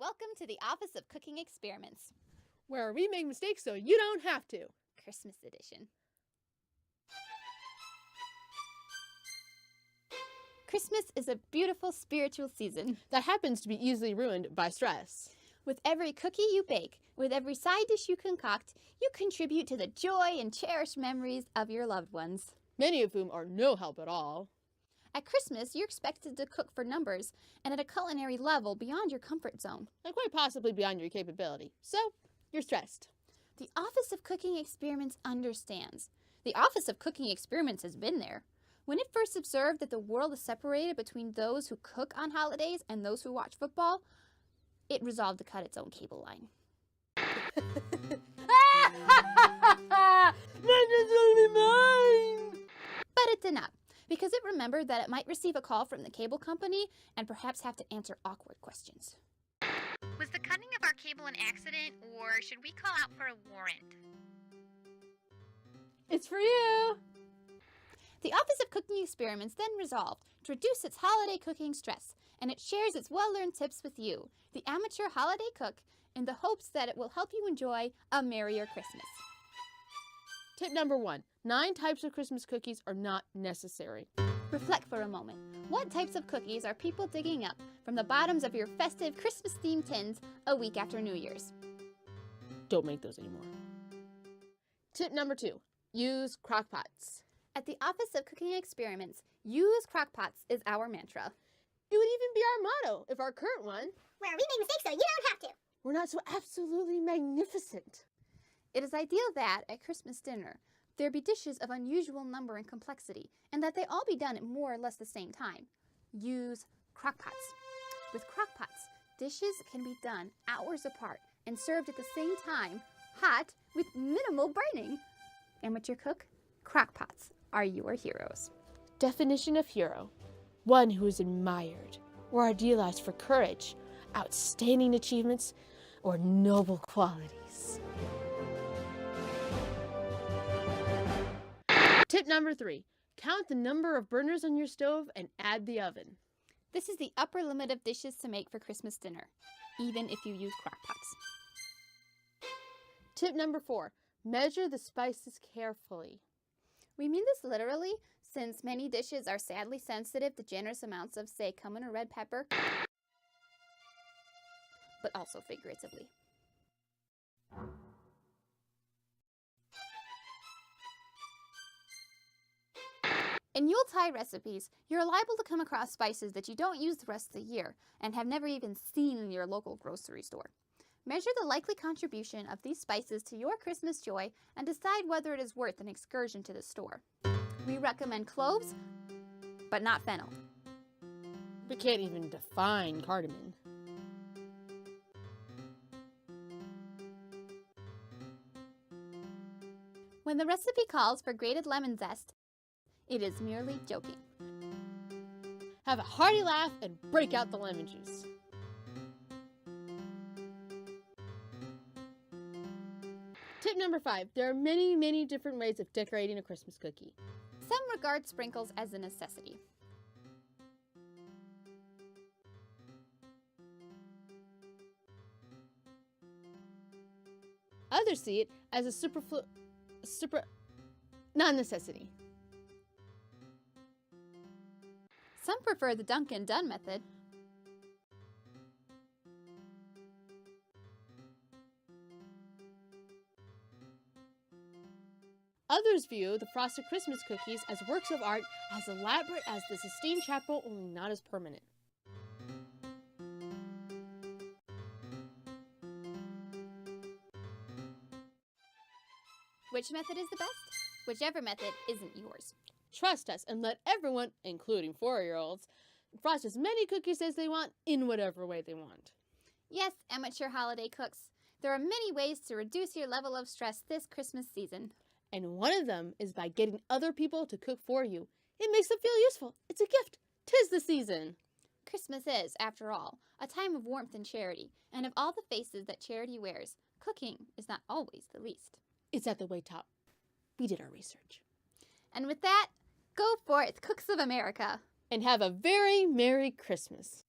Welcome to the Office of Cooking Experiments, where we make mistakes so you don't have to. Christmas edition. Christmas is a beautiful spiritual season that happens to be easily ruined by stress. With every cookie you bake, with every side dish you concoct, you contribute to the joy and cherished memories of your loved ones, many of whom are no help at all. At Christmas, you're expected to cook for numbers and at a culinary level beyond your comfort zone. And quite possibly beyond your capability. So, you're stressed. The Office of Cooking Experiments understands. The Office of Cooking Experiments has been there. When it first observed that the world is separated between those who cook on holidays and those who watch football, it resolved to cut its own cable line. But it did not, because it remembered that it might receive a call from the cable company and perhaps have to answer awkward questions. Was the cutting of our cable an accident, or should we call out for a warrant? It's for you! The Office of Cooking Experiments then resolved to reduce its holiday cooking stress, and it shares its well-learned tips with you, the amateur holiday cook, in the hopes that it will help you enjoy a merrier Christmas. Tip number 1. 9 types of Christmas cookies are not necessary. Reflect for a moment. What types of cookies are people digging up from the bottoms of your festive Christmas-themed tins a week after New Year's? Don't make those anymore. Tip number 2. Use crockpots. At the Office of Cooking Experiments, use crockpots is our mantra. It would even be our motto if our current one, where we make mistakes so you don't have to. We're not so absolutely magnificent. It is ideal that, at Christmas dinner, there be dishes of unusual number and complexity, and that they all be done at more or less the same time. Use crockpots. With crockpots, dishes can be done hours apart and served at the same time, hot, with minimal braining. Amateur cook, crockpots are your heroes. Definition of hero: one who is admired or idealized for courage, outstanding achievements, or noble qualities. Tip number 3. Count the number of burners on your stove and add the oven. This is the upper limit of dishes to make for Christmas dinner, even if you use crockpots. Tip number 4. Measure the spices carefully. We mean this literally, since many dishes are sadly sensitive to generous amounts of, say, cumin or red pepper, but also figuratively. In Yuletide recipes, you're liable to come across spices that you don't use the rest of the year and have never even seen in your local grocery store. Measure the likely contribution of these spices to your Christmas joy and decide whether it is worth an excursion to the store. We recommend cloves, but not fennel. We can't even define cardamom. When the recipe calls for grated lemon zest, it is merely joking. Have a hearty laugh and break out the lemon juice. Tip number 5. There are many, many different ways of decorating a Christmas cookie. Some regard sprinkles as a necessity. Others see it as a non-necessity. Some prefer the Dunkin' Done method. Others view the frosted Christmas cookies as works of art as elaborate as the Sistine Chapel, only not as permanent. Which method is the best? Whichever method isn't yours. Trust us and let everyone, including 4-year-olds, frost as many cookies as they want in whatever way they want. Yes, amateur holiday cooks, there are many ways to reduce your level of stress this Christmas season. And one of them is by getting other people to cook for you. It makes them feel useful. It's a gift. 'Tis the season. Christmas is, after all, a time of warmth and charity, and of all the faces that charity wears, cooking is not always the least. It's at the way top. We did our research. And with that, go forth, cooks of America. And have a very Merry Christmas.